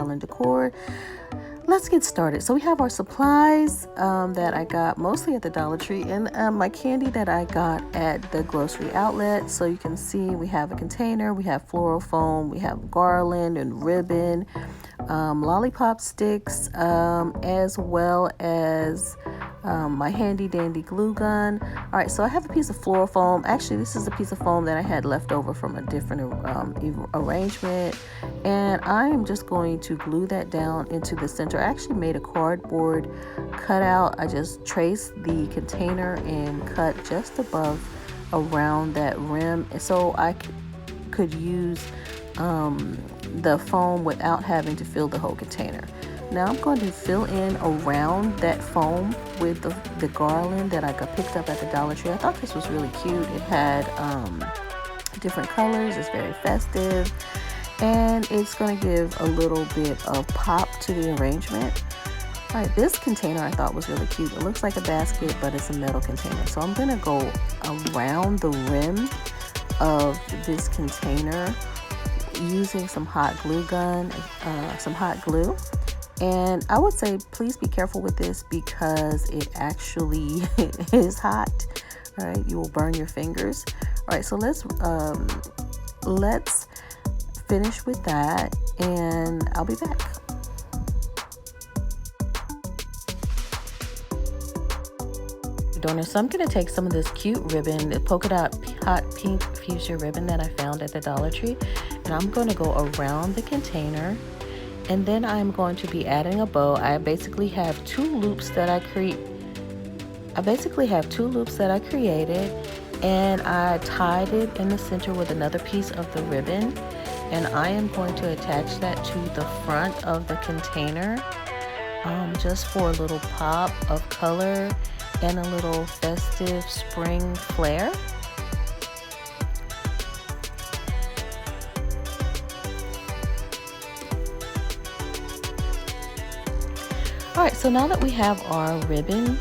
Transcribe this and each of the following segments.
and Decor. Let's get started. So we have our supplies that I got mostly at the Dollar Tree, and my candy that I got at the grocery outlet. So you can see we have a container, we have floral foam, we have garland and ribbon, lollipop sticks, as well as my handy dandy glue gun. All right, so I have a piece of floral foam. Actually, this is a piece of foam that I had left over from a different arrangement, and I am just going to glue that down into the center. I actually made a cardboard cutout. I just traced the container and cut just above around that rim, so I could use the foam without having to fill the whole container. Now I'm going to fill in around that foam with the garland that I picked up at the Dollar Tree. I thought this was really cute. It had different colors. It's very festive, and it's going to give a little bit of pop to the arrangement. All right, this container I thought was really cute. It looks like a basket, but it's a metal container. So I'm going to go around the rim of this container using some hot glue. And I would say please be careful with this because it actually is hot. All right, you will burn your fingers. All right, so let's finish with that, and I'll be back. Adorners. So I'm going to take some of this cute ribbon, the polka dot hot pink fuchsia ribbon that I found at the Dollar Tree, and I'm going to go around the container, and then I'm going to be adding a bow. I basically have two loops that I created, and I tied it in the center with another piece of the ribbon, and I am going to attach that to the front of the container, just for a little pop of color and a little festive spring flair. All right, so now that we have our ribbon,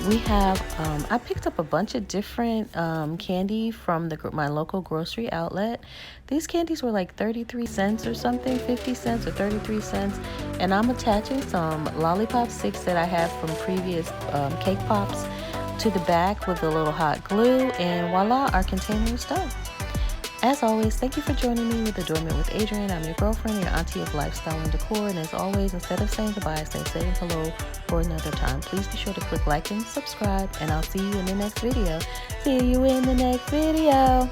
we have, I picked up a bunch of different candy from my local grocery outlet. These candies were like 33 cents or something, 50 cents or 33 cents. And I'm attaching some lollipop sticks that I have from previous cake pops to the back with a little hot glue. And voila, our container is done. As always, thank you for joining me with Adornment with Adrienne. I'm your girlfriend, your auntie of lifestyle and decor. And as always, instead of saying goodbye, say hello for another time. Please be sure to click like and subscribe, and I'll see you in the next video. See you in the next video.